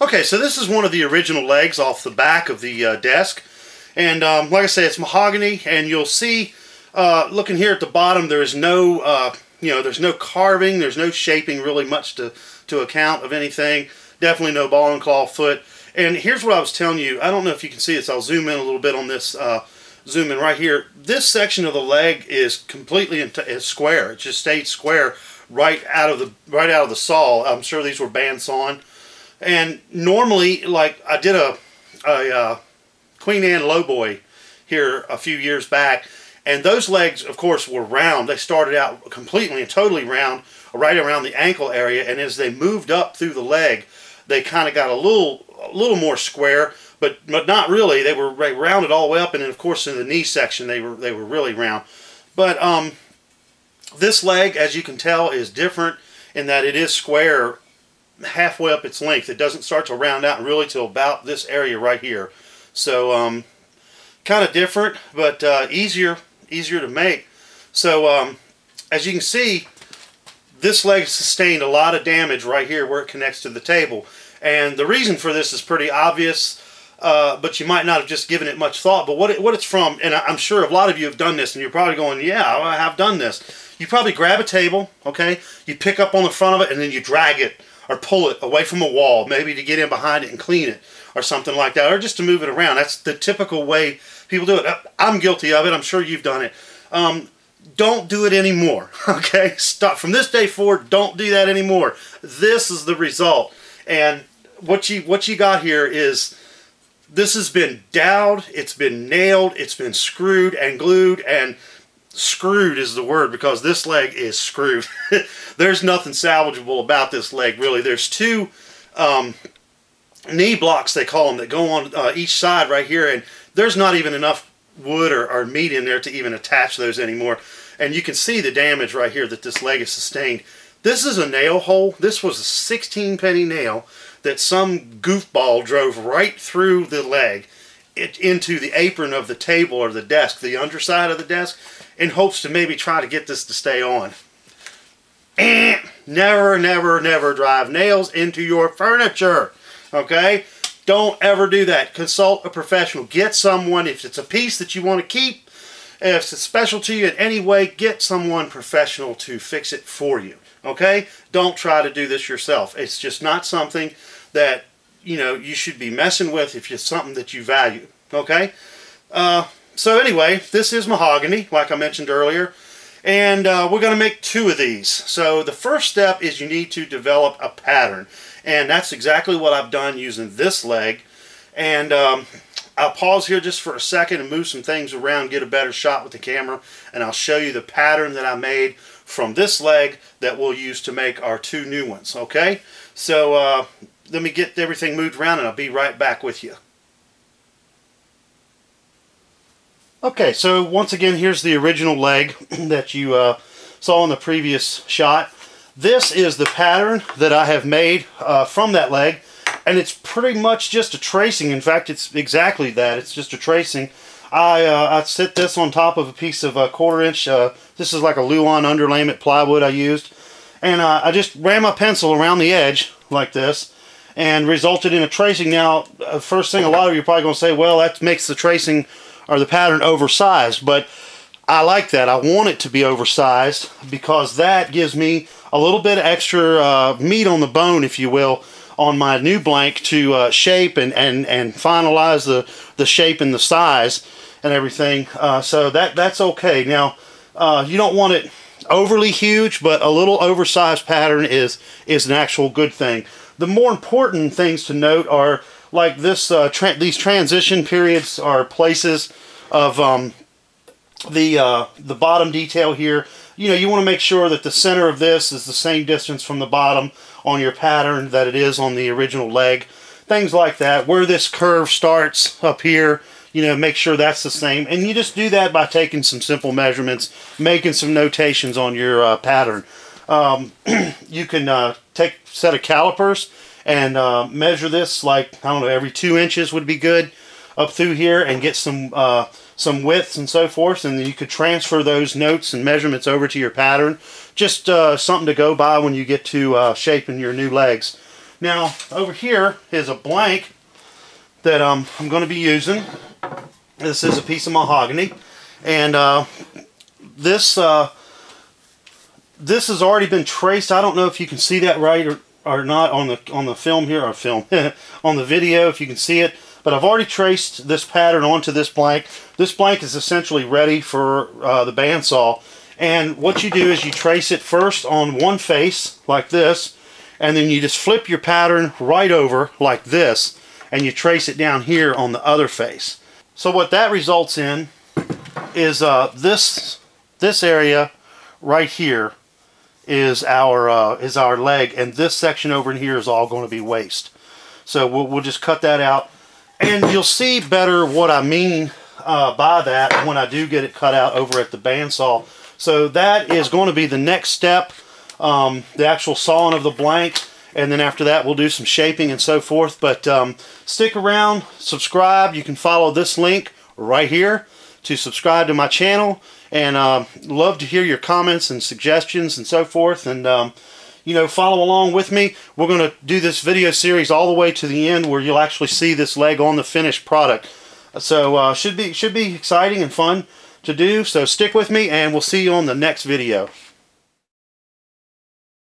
Okay, so this is one of the original legs off the back of the desk. And like I say, it's mahogany, and you'll see, looking here at the bottom, there's no, there's no carving, there's no shaping really much to account of anything. Definitely no ball and claw foot. And here's what I was telling you. I don't know if you can see this. I'll zoom in a little bit on this. Zoom in right here. This section of the leg is completely square. It just stayed square right out of the saw. I'm sure these were bandsawn. And normally, like I did a Queen Anne lowboy here a few years back, and those legs, of course, were round. They started out completely and totally round, right around the ankle area, and as they moved up through the leg, they kind of got a little more square, but not really. They were rounded all the way up, and then of course in the knee section they were really round. But this leg, as you can tell, is different in that it is square halfway up its length. It doesn't start to round out really till about this area right here. So kind of different, but easier to make. So as you can see, this leg sustained a lot of damage right here where it connects to the table. And the reason for this is pretty obvious, but you might not have just given it much thought. But what it's from, and I'm sure a lot of you have done this, and you're probably going, yeah, I have done this. You probably grab a table, okay? You pick up on the front of it, and then you drag it or pull it away from a wall, maybe to get in behind it and clean it or something like that, or just to move it around. That's the typical way people do it. I'm guilty of it. I'm sure you've done it. Don't do it anymore, okay? Stop. From this day forward, don't do that anymore. This is the result. And what you got here is, this has been doweled, it's been nailed, it's been screwed and glued, and screwed is the word because this leg is screwed. There's nothing salvageable about this leg, really. There's two knee blocks, they call them, that go on each side right here, and there's not even enough wood or meat in there to even attach those anymore. And you can see the damage right here that this leg has sustained. This is a nail hole. This was a 16-penny nail that some goofball drove right through the leg into the apron of the table or the desk, the underside of the desk, in hopes to maybe try to get this to stay on. Never, never, never drive nails into your furniture. Okay? Don't ever do that. Consult a professional. Get someone, if it's a piece that you want to keep, if it's special to you in any way, get someone professional to fix it for you. Okay? Don't try to do this yourself. It's just not something that, you should be messing with if it's something that you value. Okay? So anyway, this is mahogany, like I mentioned earlier, and we're going to make two of these. So the first step is you need to develop a pattern, and that's exactly what I've done using this leg. And I'll pause here just for a second and move some things around, get a better shot with the camera, and I'll show you the pattern that I made from this leg that we'll use to make our two new ones. Okay? So let me get everything moved around, and I'll be right back with you. Okay, so once again, here's the original leg that you saw in the previous shot. This is the pattern that I have made from that leg, and it's pretty much just a tracing. In fact, it's exactly that. It's just a tracing. I set this on top of a piece of 1/4 inch. This is like a Luan underlayment plywood I used, and I just ran my pencil around the edge like this, and resulted in a tracing. Now, first thing, a lot of you are probably going to say, well, that makes the tracing or the pattern oversized, but I like that. I want it to be oversized because that gives me a little bit of extra meat on the bone, if you will, on my new blank to shape and finalize the shape and the size and everything. So that's okay. Now, you don't want it overly huge, but a little oversized pattern is an actual good thing. The more important things to note are, like this, these transition periods are places of the bottom detail here. You want to make sure that the center of this is the same distance from the bottom on your pattern that it is on the original leg. Things like that. Where this curve starts up here, make sure that's the same. And you just do that by taking some simple measurements, making some notations on your pattern. You can take a set of calipers and measure this, like, I don't know, every 2 inches would be good up through here, and get some widths and so forth, and then you could transfer those notes and measurements over to your pattern. Just something to go by when you get to shaping your new legs. Now over here is a blank that I'm going to be using. This is a piece of mahogany, and this has already been traced. I don't know if you can see that right or not on the film here, or on the video, if you can see it. But I've already traced this pattern onto this blank. This blank is essentially ready for the bandsaw. And what you do is you trace it first on one face, like this, and then you just flip your pattern right over, like this, and you trace it down here on the other face. So what that results in is this area right here is our leg, and this section over in here is all going to be waist. So we'll just cut that out. And you'll see better what I mean by that when I do get it cut out over at the bandsaw. So that is going to be the next step, the actual sawing of the blank. And then after that, we'll do some shaping and so forth. But stick around, subscribe. You can follow this link right here to subscribe to my channel. And love to hear your comments and suggestions and so forth. And you know, follow along with me. We're going to do this video series all the way to the end, where you'll actually see this leg on the finished product. So should be exciting and fun to do. So stick with me, and we'll see you on the next video.